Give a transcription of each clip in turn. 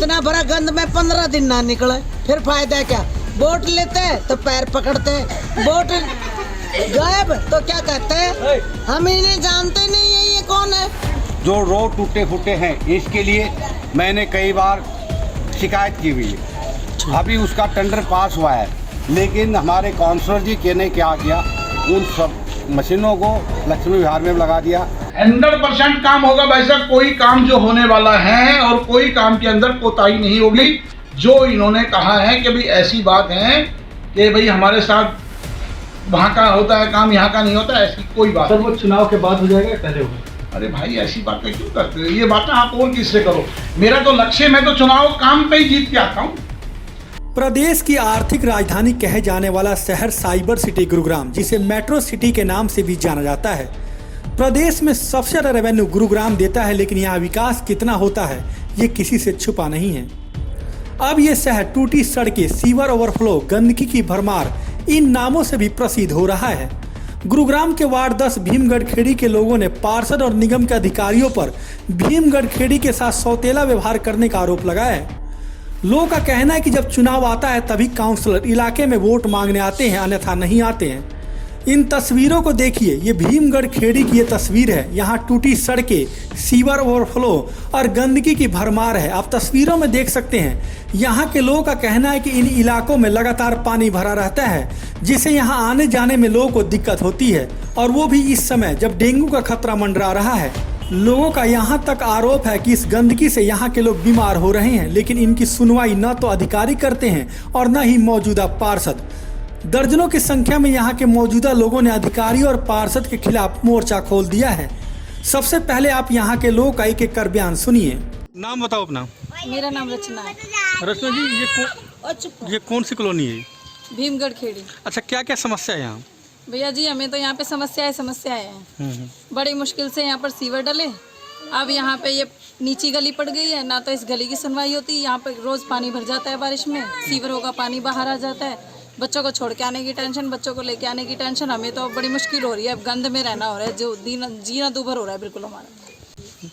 इतना बड़ा गंद में 15 दिन ना निकले, फिर फायदा क्या? वोट लेते तो पैर पकड़ते, वोट गायब तो क्या कहते हैं? हम इन्हें जानते नहीं है, ये कौन है? जो रोड टूटे फूटे हैं इसके लिए मैंने कई बार शिकायत की हुई है। अभी उसका टेंडर पास हुआ है, लेकिन हमारे काउंसलर जी ने क्या किया, उन सब मशीनों को लक्ष्मी विहार में लगा दिया। 100% काम होगा भाई साहब, कोई काम जो होने वाला है और कोई काम के अंदर कोताही नहीं होगी। जो इन्होंने कहा है कि भाई ऐसी बात है कि भाई हमारे साथ वहाँ का होता है काम, यहाँ का नहीं होता, ऐसी कोई बात सर वो चुनाव के बाद हो जाएगा, पहले होगा? अरे भाई ऐसी बातें क्यों करते हो? ये बातें आप और किससे करो? मेरा तो लक्ष्य, मैं तो चुनाव काम पे ही जीत के आता हूँ। प्रदेश की आर्थिक राजधानी कहे जाने वाला शहर साइबर सिटी गुरुग्राम, जिसे मेट्रो सिटी के नाम से भी जाना जाता है, प्रदेश में सबसे ज़्यादा रेवेन्यू गुरुग्राम देता है। लेकिन यहाँ विकास कितना होता है ये किसी से छुपा नहीं है। अब ये शहर टूटी सड़कें, सीवर ओवरफ्लो, गंदगी की भरमार, इन नामों से भी प्रसिद्ध हो रहा है। गुरुग्राम के वार्ड 10 भीमगढ़ खेड़ी के लोगों ने पार्षद और निगम के अधिकारियों पर भीमगढ़ खेड़ी के साथ सौतेला व्यवहार करने का आरोप लगाया है। लोगों का कहना है कि जब चुनाव आता है तभी काउंसलर इलाके में वोट मांगने आते हैं, अन्यथा नहीं आते हैं। इन तस्वीरों को देखिए, ये भीमगढ़ खेड़ी की ये तस्वीर है। यहाँ टूटी सड़कें, सीवर ओवरफ्लो और गंदगी की भरमार है। आप तस्वीरों में देख सकते हैं। यहाँ के लोगों का कहना है कि इन इलाकों में लगातार पानी भरा रहता है, जिससे यहाँ आने जाने में लोगों को दिक्कत होती है, और वो भी इस समय जब डेंगू का खतरा मंडरा रहा है। लोगों का यहाँ तक आरोप है कि इस गंदगी से यहाँ के लोग बीमार हो रहे हैं, लेकिन इनकी सुनवाई न तो अधिकारी करते हैं और न ही मौजूदा पार्षद। दर्जनों की संख्या में यहाँ के मौजूदा लोगों ने अधिकारी और पार्षद के खिलाफ मोर्चा खोल दिया है। सबसे पहले आप यहाँ के लोगों का एक कर बयान सुनिए। नाम बताओ अपना। मेरा नाम रचना है। रचना जी, ये कौन सी कॉलोनी है? भीमगढ़ खेड़ी। अच्छा, क्या क्या समस्या है यहाँ? भैया जी हमें तो यहाँ पे समस्याएं हैं। बड़ी मुश्किल से यहाँ पर सीवर डले। अब यहाँ पे ये नीची गली पड़ गई है, ना तो इस गली की सुनवाई होती है। यहाँ पे रोज पानी भर जाता है बारिश में, सीवरों का पानी बाहर आ जाता है। बच्चों को छोड़ के आने की टेंशन, बच्चों को लेके आने की टेंशन। हमें तो बड़ी मुश्किल हो रही है, अब गंद में रहना हो रहा है, जो जीना दूभर हो रहा है बिल्कुल हमारा।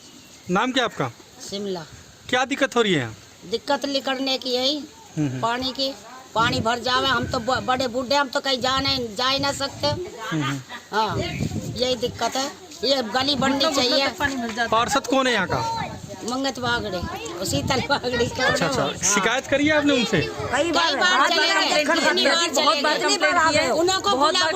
नाम क्या आपका? शिमला। क्या दिक्कत हो रही है यहाँ? दिक्कत निकलने की यही पानी की, पानी भर जावे। हम तो बड़े बूढ़े, हम तो कहीं जा ही ना सकते। हाँ, यही दिक्कत है। ये गली बननी चाहिए। पार्षद कौन है यहाँ का? मंगत बागड़े, शीतल बागड़ी। अच्छा, शिकायत करी है आपने उनसे? कई बार चले गए, बहुत बार कंप्लेंट किया है, उनको बुला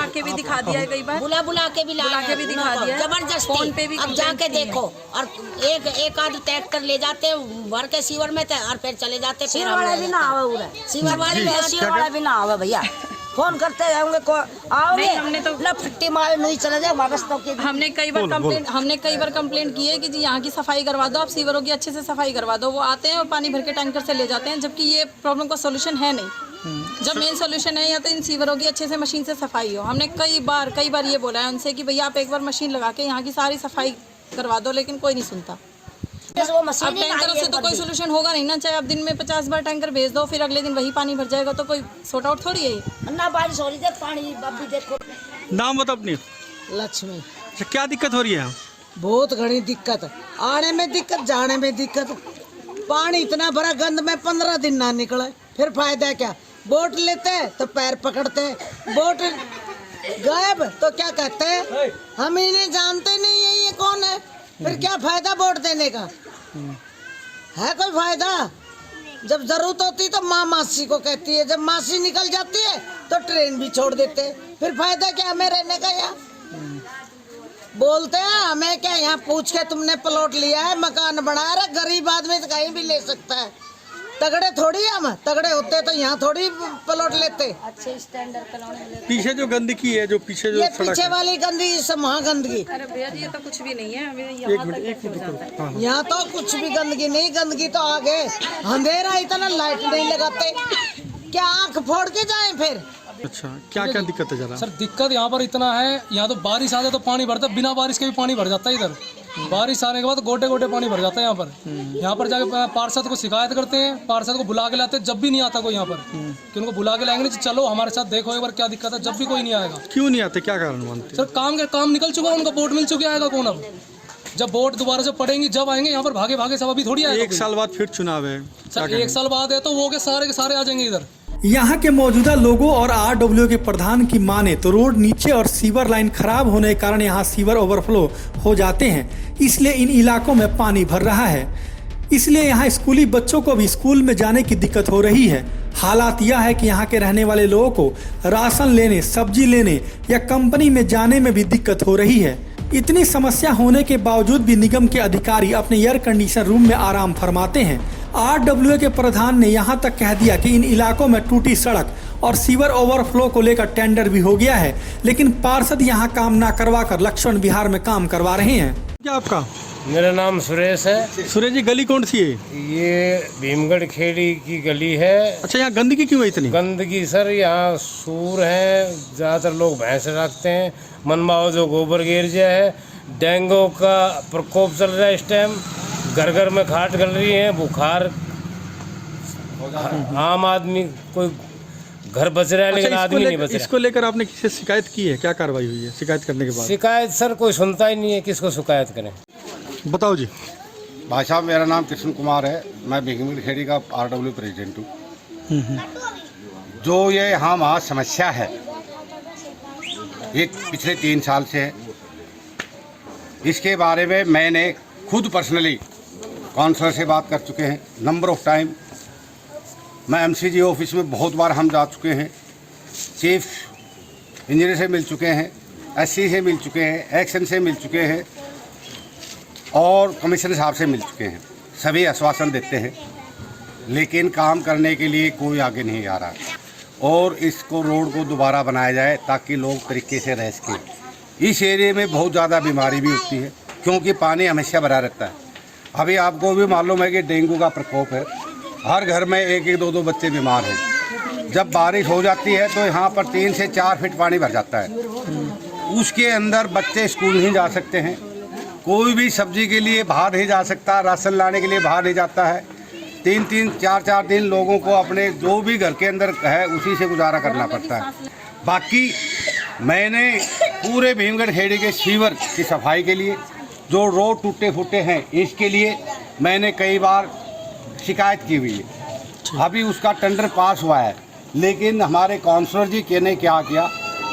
के भी दिखा दिया है, कई बार बुला के भी दिखा दिया है, जबरदस्ती। फोन पे भी अब जाके देखो, और एक आध ट्रैक्टर ले जाते भर के सीवर में थे और फिर चले जाते। सीवर वाले भी ना आवे, सीवर वाले भी ना आवे भैया। फोन करते होंगे को आओगे, हमने तो लपटी मारे नहीं चले जाओ वापस। तो हमने कई बार कंप्लेंट की है कि जी यहाँ की सफाई करवा दो, आप सीवरों की अच्छे से सफाई करवा दो। वो आते हैं और पानी भर के टैंकर से ले जाते हैं, जबकि ये प्रॉब्लम का सोल्यूशन है नहीं। जब मेन सोल्यूशन है या तो इन सीवरों की अच्छे से मशीन से सफाई हो। हमने कई बार ये बोला है उनसे कि भैया आप एक बार मशीन लगा के यहाँ की सारी सफाई करवा दो, लेकिन कोई नहीं सुनता। अब टैंकरों से तो कोई सोल्यूशन होगा नहीं ना, चाहे आप दिन में 50 बार टैंकर भेज दो, फिर अगले दिन वही पानी भर जाएगा, तो कोई सॉर्ट आउट थोड़ी है। ना बारिश हो रही है, पानी अभी देखो। नाम बताओ अपनी। लक्ष्मी। अच्छा, क्या दिक्कत हो रही है यहाँ? बहुत घनी दिक्कत, आने में दिक्कत, जाने में दिक्कत। पानी इतना भरा गंद में 15 दिन ना निकले, फिर फायदा क्या? वोट लेते तो पैर पकड़ते, वोट गायब तो क्या कहते हैं? हम इन्हें जानते नहीं है, ये कौन है? फिर क्या फायदा वोट देने का? है कोई फायदा? जब जरूरत होती तो माँ मासी को कहती है, जब मासी निकल जाती है तो ट्रेन भी छोड़ देते। फिर फायदा क्या हमें रहने का? यहाँ बोलते हैं हमें क्या, यहाँ पूछ के तुमने प्लॉट लिया है, मकान बनाया है। गरीब आदमी तो कहीं भी ले सकता है, तगड़े थोड़ी। हम तगड़े होते तो यहाँ थोड़ी प्लॉट लेते। अच्छे स्टैंडर्ड कॉलोनी। पीछे जो गंदगी है, जो पीछे जो पीछे वाली गंदगी, वहाँ गंदगी। अरे भैया जी ये तो कुछ भी नहीं है, यहाँ तो कुछ भी गंदगी नहीं। गंदगी तो आगे अंधेरा, इतना लाइट नहीं लगाते, क्या आँख फोड़ के जाए फिर? अच्छा, क्या क्या दिक्कत है जरा? सर दिक्कत यहाँ पर इतना है, यहाँ तो बारिश आ जाए तो पानी भरता है, बिना बारिश के भी पानी भर जाता है। इधर बारिश आने के बाद गोटे गोटे पानी भर जाता है यहाँ पर। यहाँ पर जाके पार्षद को शिकायत करते हैं, पार्षद को बुला के लाते हैं, जब भी नहीं आता कोई यहाँ पर। कि उनको बुला के लाएंगे नहीं, चलो हमारे साथ देखो एक बार क्या दिक्कत है, जब भी कोई नहीं आएगा। क्यों नहीं आते, क्या कारण मानते? सर काम निकल चुका है उनका, वोट मिल चुका आएगा कौन अब? जब वोट दोबारा जब पड़ेंगी जब आएंगे यहाँ पर भागे भागे सब, अभी थोड़ी आएंगे। 1 साल बाद फिर चुनाव है सर 1 साल बाद है तो वो के सारे आ जाएंगे इधर। यहाँ के मौजूदा लोगों और RWA के प्रधान की माने तो रोड नीचे और सीवर लाइन खराब होने के कारण यहाँ सीवर ओवरफ्लो हो जाते हैं, इसलिए इन इलाकों में पानी भर रहा है। इसलिए यहाँ स्कूली बच्चों को भी स्कूल में जाने की दिक्कत हो रही है। हालात यह है कि यहाँ के रहने वाले लोगों को राशन लेने, सब्जी लेने या कंपनी में जाने में भी दिक्कत हो रही है। इतनी समस्या होने के बावजूद भी निगम के अधिकारी अपने एयर कंडीशन रूम में आराम फरमाते हैं। RWA के प्रधान ने यहाँ तक कह दिया कि इन इलाकों में टूटी सड़क और सीवर ओवरफ्लो को लेकर टेंडर भी हो गया है, लेकिन पार्षद यहाँ काम ना करवा कर लक्ष्मण विहार में काम करवा रहे हैं। क्या आपका? मेरा नाम सुरेश है। सुरेश जी, गली कौन सी है? ये भीमगढ़ खेड़ी की गली है। अच्छा, यहाँ गंदगी क्यों है इतनी? गंदगी सर, यहाँ सूर हैं, ज़्यादातर लोग भैंस रखते हैं, मनमाओ जो गोबर गिरजा है, डेंगू का प्रकोप चल रहा है इस टाइम, घर घर में खाट गल रही है, बुखार, आम आदमी कोई घर बच रहा है लेकिन आदमी नहीं बच रहा। इसको लेकर आपने किसी से शिकायत की है? क्या कार्रवाई हुई है शिकायत करने के बाद? शिकायत सर कोई सुनता ही नहीं है, किसको शिकायत करें? बताओ जी। भाई साहब, मेरा नाम कृष्ण कुमार है, मैं भीमगढ़ खेड़ी का RWA प्रेसिडेंट हूँ। जो ये यहाँ वहाँ समस्या है, ये पिछले 3 साल से है। इसके बारे में मैंने खुद पर्सनली काउंसलर से बात कर चुके हैं नंबर ऑफ टाइम। मैं MCG ऑफिस में बहुत बार हम जा चुके हैं, चीफ इंजीनियर से मिल चुके हैं, SC से मिल चुके हैं, एक्शन से मिल चुके हैं और कमिश्नर साहब से मिल चुके हैं। सभी आश्वासन देते हैं, लेकिन काम करने के लिए कोई आगे नहीं आ रहा। और इसको रोड को दोबारा बनाया जाए ताकि लोग तरीके से रह सकें। इस एरिया में बहुत ज़्यादा बीमारी भी होती है क्योंकि पानी हमेशा भरा रहता है। अभी आपको भी मालूम है कि डेंगू का प्रकोप है, हर घर में 1-1, 2-2 बच्चे बीमार हैं। जब बारिश हो जाती है तो यहाँ पर 3 से 4 फीट पानी भर जाता है। उसके अंदर बच्चे स्कूल नहीं जा सकते हैं, कोई भी सब्जी के लिए बाहर नहीं जा सकता, राशन लाने के लिए बाहर नहीं जाता है। 3-3, 4-4 दिन लोगों को अपने जो भी घर के अंदर है उसी से गुजारा करना पड़ता है। बाकी मैंने पूरे भीमगढ़ खेड़ी के सीवर की सफाई के लिए, जो रोड टूटे फूटे हैं, इसके लिए मैंने कई बार शिकायत की हुई है। अभी उसका टेंडर पास हुआ है, लेकिन हमारे काउंसलर जी ने क्या किया,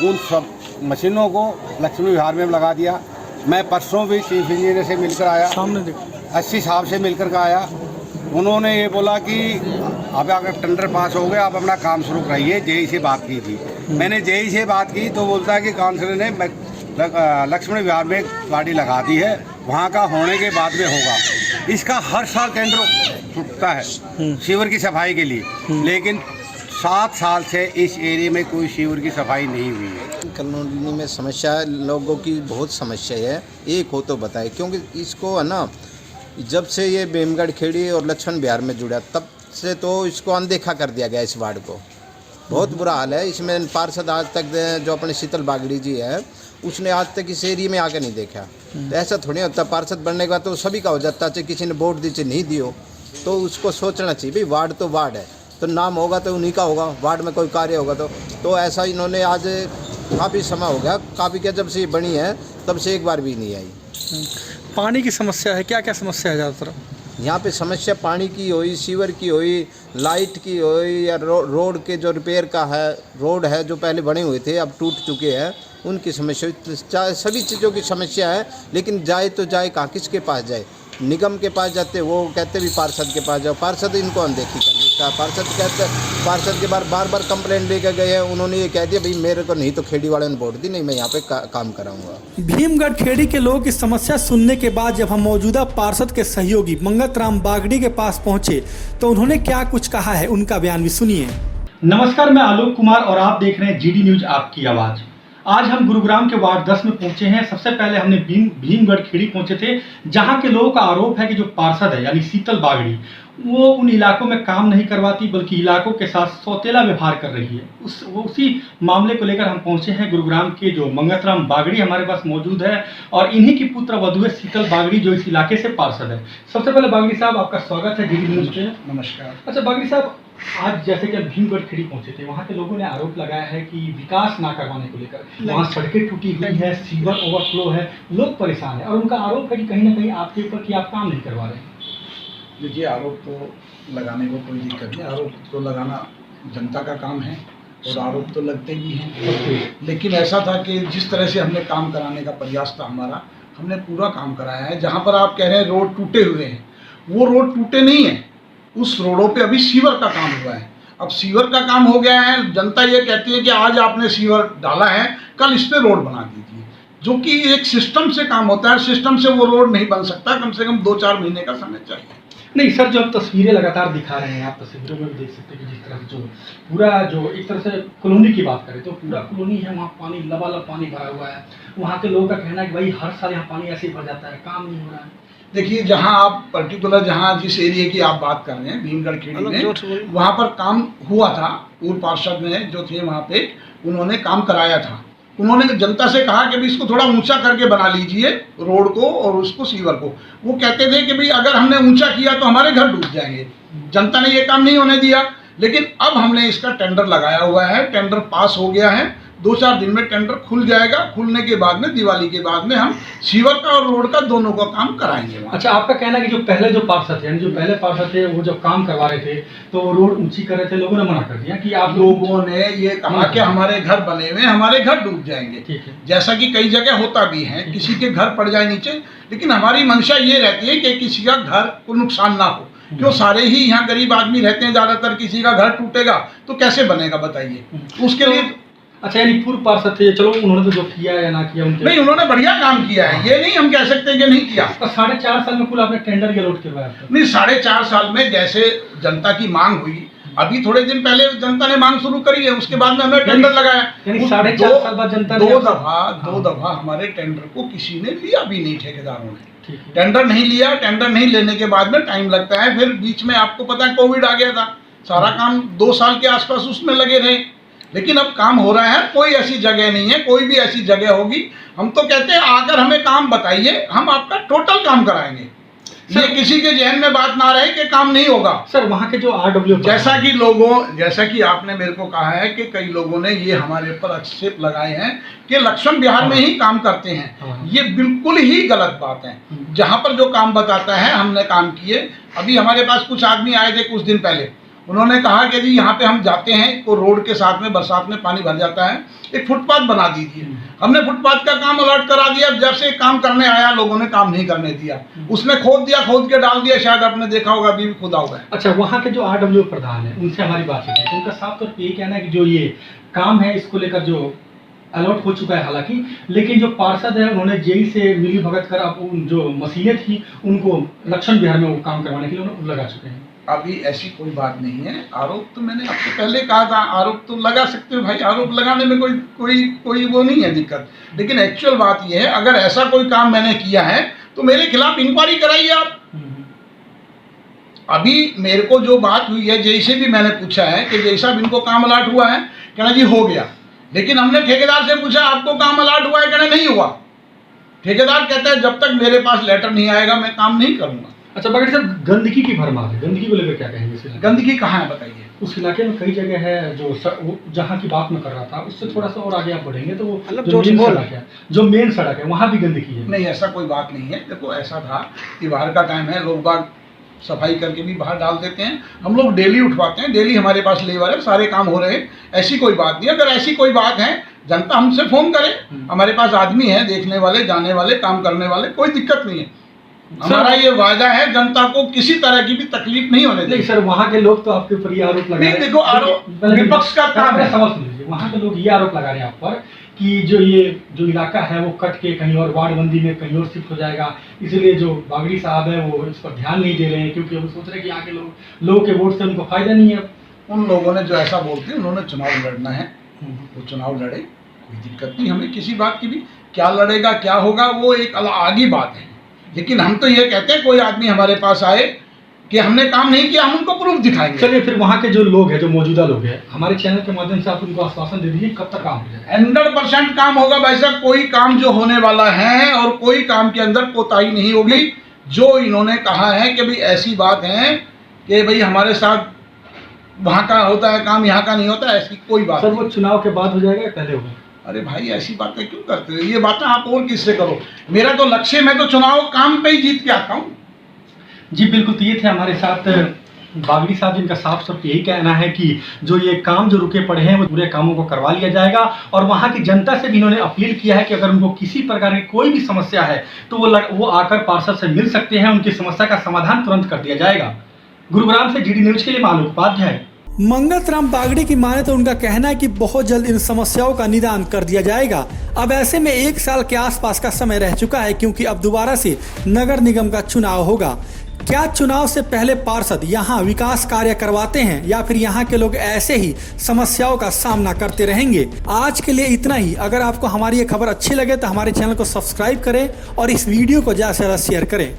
उन सब मशीनों को लक्ष्मी विहार में लगा दिया। मैं परसों भी चीफ इंजीनियर से मिलकर आया, सामने SC साहब से मिलकर के आया। उन्होंने ये बोला कि अब अगर टेंडर पास हो गया आप अपना काम शुरू कराइए। JE से बात की थी मैंने, JE से बात की तो बोलता है कि काउंसलर ने लक्ष्मण विहार में गाड़ी लगा दी है, वहाँ का होने के बाद में होगा। इसका हर साल टेंडर टूटता है सीवर की सफाई के लिए, लेकिन 7 साल से इस एरिया में कोई सीवर की सफाई नहीं हुई है। कॉलोनी में समस्या है, लोगों की बहुत समस्या है, एक हो तो बताए। क्योंकि इसको है ना, जब से ये भीमगढ़ खेड़ी और लक्ष्मण विहार में जुड़ा तब से तो इसको अनदेखा कर दिया गया। इस वार्ड को बहुत बुरा हाल है। इसमें पार्षद आज तक जो अपने शीतल बागड़ी जी है, उसने आज तक इस एरिया में आके नहीं देखा। तो ऐसा थोड़ी होता, पार्षद बनने के बाद तो सभी का हो जाता, चाहे किसी ने वोट दी चाहे नहीं दियो, तो उसको सोचना चाहिए भाई वार्ड तो वार्ड है, तो नाम होगा तो उन्हीं का होगा, वार्ड में कोई कार्य होगा तो ऐसा इन्होंने आज काफ़ी समय हो गया, काफ़ी क्या जब से ये बनी है तब से एक बार भी नहीं आई। पानी की समस्या है, क्या क्या समस्या है ज़्यादातर यहाँ पे? समस्या पानी की हुई, सीवर की हुई, लाइट की हुई, या रोड के जो रिपेयर का है, रोड है जो पहले बने हुए थे अब टूट चुके हैं, उनकी समस्या, सभी चीज़ों की समस्या है। लेकिन जाए तो जाए कहाँ, किसके पास जाए? निगम के पास जाते, वो कहते भी पार्षद के पास जाओ, पार्षद इनको अनदेखी कर देता है। पार्षद के बार बार कंप्लेंट लेकर गए हैं, उन्होंने ये कह दिया भाई मेरे को नहीं तो खेड़ी वाले ने वोट दी, नहीं मैं यहाँ पे काम कराऊंगा। भीमगढ़ खेड़ी के लोगों की समस्या सुनने के बाद जब हम मौजूदा पार्षद के सहयोगी मंगत राम बागड़ी के पास पहुंचे तो उन्होंने क्या कुछ कहा है, उनका बयान भी सुनिए। नमस्कार, मैं आलोक कुमार और आप देख रहे हैं GD न्यूज आपकी आवाज। आज हम गुरुग्राम के वार्ड 10 में पहुंचे हैं। सबसे पहले हमने भीमगढ़ खेड़ी पहुंचे थे, जहां के लोगों का आरोप है कि जो पार्षद है यानी शीतल बागड़ी, वो उन इलाकों में काम नहीं करवाती बल्कि इलाकों के साथ सौतेला व्यवहार कर रही है। उसी मामले को लेकर हम पहुंचे हैं। गुरुग्राम के जो मंगत राम बागड़ी हमारे पास मौजूद है और इन्हीं की पुत्र वधू है शीतल बागड़ी, जो इस इलाके से पार्षद है। सबसे पहले बागड़ी साहब, आपका स्वागत है GD न्यूज पे। नमस्कार। अच्छा बागड़ी साहब, आज जैसे कि भीमगढ़ खेड़ी पहुंचे थे, वहाँ के लोगों ने आरोप लगाया है कि विकास ना करवाने को लेकर वहाँ सड़कें टूटी हुई है, सीवर ओवरफ्लो है, लोग परेशान है और उनका आरोप है कि कहीं ना कहीं आपके ऊपर कि आप काम नहीं करवा रहे हैं। देखिए, आरोप तो लगाने को कोई दिक्कत नहीं, आरोप तो लगाना जनता का काम है और आरोप तो लगते भी हैं। लेकिन ऐसा था कि जिस तरह से हमने काम कराने का प्रयास था हमारा, हमने पूरा काम कराया है। जहाँ पर आप कह रहे हैं रोड टूटे हुए हैं, वो रोड टूटे नहीं हैं, उस रोडों पे अभी सीवर का काम हुआ है। अब सीवर का काम हो गया है, जनता ये कहती है कि आज आपने सीवर डाला है, कल इस पे रोड बना दीजिए, जो कि एक सिस्टम से काम होता है। सिस्टम से वो रोड नहीं बन सकता, कम से कम 2-4 महीने का समय चाहिए। नहीं सर, जो आप तस्वीरें लगातार दिखा रहे हैं, आप तस्वीरों में भी देख सकते हैं कि जिस तरह से जो पूरा जो एक तरह से कॉलोनी की बात करें तो पूरा कॉलोनी है, वहाँ पानी लबालब पानी भरा हुआ है। वहाँ के लोगों का कहना है कि भाई हर साल यहाँ पानी ऐसे ही भर जाता है, काम नहीं हो रहा है। देखिए, जहाँ आप पर्टिकुलर जहाँ जिस एरिया की आप बात कर रहे हैं भीमगढ़ खेड़ी में, वहाँ पर काम हुआ था। पूर्व पार्षद ने जो थे वहाँ पे, उन्होंने काम कराया था। उन्होंने जनता से कहा कि भी इसको थोड़ा ऊंचा करके बना लीजिए रोड को और उसको सीवर को। वो कहते थे कि भाई अगर हमने ऊंचा किया तो हमारे घर डूब जाएंगे। जनता ने ये काम नहीं होने दिया, लेकिन अब हमने इसका टेंडर लगाया हुआ है, टेंडर पास हो गया है। 2-4 दिन में टेंडर खुल जाएगा। खुलने के बाद में दिवाली के बाद में हम सीवर का और रोड का दोनों का काम कराएंगे। अच्छा, आपका कहना है कि जो पहले जो पार्षद थे, यानी जो पहले पार्षद थे, वो जब काम करवा रहे थे तो रोड ऊंची कर रहे थे, लोगों ने मना कर दिया कि आप लोगों ने ये कहा कि हमारे घर बने हुए, हमारे घर डूब जाएंगे। जैसा कि कई जगह होता भी है, किसी के घर पड़ जाए नीचे, लेकिन हमारी मंशा ये रहती है कि किसी का घर को नुकसान ना हो। क्यों, सारे ही यहाँ गरीब आदमी रहते हैं ज्यादातर, किसी का घर टूटेगा तो कैसे बनेगा बताइए। उसके लिए अच्छा, यानी पूर्व पार्षद थे, चलो उन्होंने तो जो किया या ना किया उनके नहीं, उन्होंने बढ़िया काम किया है, ये नहीं हम कह सकते कि नहीं किया। तो 4.5 साल में कुल आपने टेंडर के अलॉट करवाया था? नहीं, 4.5 साल में जैसे जनता की मांग हुई, अभी थोड़े दिन पहले जनता ने मांग शुरू करी है, उसके बाद में हमने टेंडर लगाया। 4.5 साल बाद जनता ने 2 दफा हमारे टेंडर को किसी ने लिया भी नहीं, ठेकेदारों ने टेंडर नहीं लिया। टेंडर नहीं लेने के बाद में टाइम लगता है। फिर बीच में आपको पता है कोविड आ गया था, सारा काम 2 साल के आसपास उसमें लगे रहे। लेकिन अब काम हो रहा है। कोई ऐसी जगह नहीं है, कोई भी ऐसी जगह होगी, हम तो कहते हैं आकर हमें काम बताइए, हम आपका टोटल काम कराएंगे। ये किसी के जहन में बात ना रहे कि काम नहीं होगा। सर, वहाँ के जो RW, जैसा कि आपने मेरे को कहा है कि कई लोगों ने ये हमारे ऊपर आक्षेप लगाए हैं कि लक्ष्मण विहार में ही काम करते हैं। ये बिल्कुल ही गलत बात है। जहाँ पर जो काम बताता है हमने काम किए। अभी हमारे पास कुछ आदमी आए थे कुछ दिन पहले, उन्होंने कहा कि जी यहाँ पे हम जाते हैं तो रोड के साथ में बरसात में पानी भर जाता है, एक फुटपाथ बना दीजिए। हमने फुटपाथ का काम अलॉट करा दिया। जब से काम करने आया लोगों ने काम नहीं करने दिया। उसने खोद दिया, खोद के डाल दिया, शायद आपने देखा होगा, अभी भी खुदा हुआ है। अच्छा, वहाँ के जो RW प्रधान है उनसे हमारी बात हुई, उनका साफ तौर पर यही कहना है कि जो ये काम है इसको लेकर जो अलॉट हो चुका है हालांकि, लेकिन जो पार्षद है उन्होंने जेई से मिली भगत कर अब जो मशीनें थी उनको लक्ष्मण विहार में वो काम करवाने के लिए उन्होंने लगा चुके हैं। अभी ऐसी कोई बात नहीं है। आरोप तो मैंने आपको पहले कहा था, आरोप तो लगा सकते हो भाई, आरोप लगाने में कोई वो नहीं है दिक्कत। लेकिन एक्चुअल बात ये है, अगर ऐसा कोई काम मैंने किया है तो मेरे खिलाफ इंक्वायरी कराइए आप। अभी मेरे को जो बात हुई है, जैसे भी मैंने पूछा है कि जैसा भी इनको काम अलॉट हुआ है, कहना जी हो गया। लेकिन हमने ठेकेदार से पूछा आपको काम अलॉट हुआ है, कहना नहीं हुआ। ठेकेदार कहता है जब तक मेरे पास लेटर नहीं आएगा मैं काम नहीं करूंगा। अच्छा बगड़ साहब, गंदगी की भरमार है, गंदगी को लेकर क्या कहेंगे? गंदगी कहाँ है बताइए? उस इलाके में कई जगह है जो जहाँ की बात मैं कर रहा था, उससे थोड़ा सा और आगे आप बढ़ेंगे तो वो जो मेन सड़क है वहाँ भी गंदगी है। नहीं, ऐसा कोई बात नहीं है। देखो, ऐसा था कि बाहर का टाइम है, लोग बाग सफाई करके भी बाहर डाल देते हैं। हम लोग डेली उठवाते हैं, डेली हमारे पास लेबर है, सारे काम हो रहे हैं, ऐसी कोई बात नहीं। अगर ऐसी कोई बात है जनता हमसे फोन करे, हमारे पास आदमी है देखने वाले, जाने वाले, काम करने वाले, कोई दिक्कत नहीं है। हमारा ये वादा है जनता को किसी तरह की भी तकलीफ नहीं होने देंगे। सर, वहाँ के लोग तो आपके ऊपर ये आरोप लगा रहे हैं। देखो, आरोप विपक्ष का काम है। समझ लीजिए, वहाँ के लोग ये आरोप लगा रहे हैं आप पर कि जो इलाका है वो कट के कहीं और वार्डबंदी में कहीं और शिफ्ट हो जाएगा, इसलिए जो बागड़ी साहब है वो इस पर ध्यान नहीं दे रहे हैं, क्योंकि वो सोच रहे हैं कि आगे लोगों के वोट से उनको फायदा नहीं है। उन लोगों ने जो ऐसा बोलते हैं, उन्होंने चुनाव लड़ना है, वो चुनाव लड़े, कोई दिक्कत नहीं हमें किसी बात की भी। क्या लड़ेगा, क्या होगा, वो एक आगे बात है। लेकिन हम तो ये कहते हैं कोई आदमी हमारे पास आए कि हमने काम नहीं किया, हम उनको प्रूफ दिखाएंगे। चलिए, फिर वहाँ के जो लोग हैं, जो मौजूदा लोग हैं, हमारे चैनल के माध्यम से आप उनको आश्वासन दे दीजिए कब तक काम हो जाएगा? 100% काम होगा भाई साहब। कोई काम जो होने वाला है और कोई काम के अंदर कोताही नहीं होगी। जो इन्होंने कहा है कि भाई ऐसी बात है कि भाई हमारे साथ वहाँ का होता है काम, यहाँ का नहीं होता, ऐसी कोई बात सर नहीं। वो चुनाव के बाद हो जाएगा या पहले होगा? अरे भाई ऐसी बातें क्यों करते हो? ये बातें आप और किससे करो? मेरा तो लक्ष्य, मैं तो चुनाव काम पे ही जीत के आता हूँ। जी बिल्कुल, तो ये थे हमारे साथ बागड़ी साहब, जिनका साफ साफ यही कहना है कि जो ये काम जो रुके पड़े हैं वो पूरे कामों को करवा लिया जाएगा। और वहाँ की जनता से भी इन्होंने अपील किया है कि अगर उनको किसी प्रकार की कोई भी समस्या है तो वो आकर पार्षद से मिल सकते हैं, उनकी समस्या का समाधान तुरंत कर दिया जाएगा। गुरुग्राम से जीडी न्यूज के लिए मालूम उपाध्याय। मंगत राम बागड़ी की माने तो उनका कहना है कि बहुत जल्द इन समस्याओं का निदान कर दिया जाएगा। अब ऐसे में 1 साल के आसपास का समय रह चुका है, क्योंकि अब दोबारा से नगर निगम का चुनाव होगा। क्या चुनाव से पहले पार्षद यहाँ विकास कार्य करवाते हैं या फिर यहाँ के लोग ऐसे ही समस्याओं का सामना करते रहेंगे? आज के लिए इतना ही। अगर आपको हमारी ये खबर अच्छी लगे तो हमारे चैनल को सब्सक्राइब करें और इस वीडियो को ज़्यादा से ज़्यादा शेयर करें।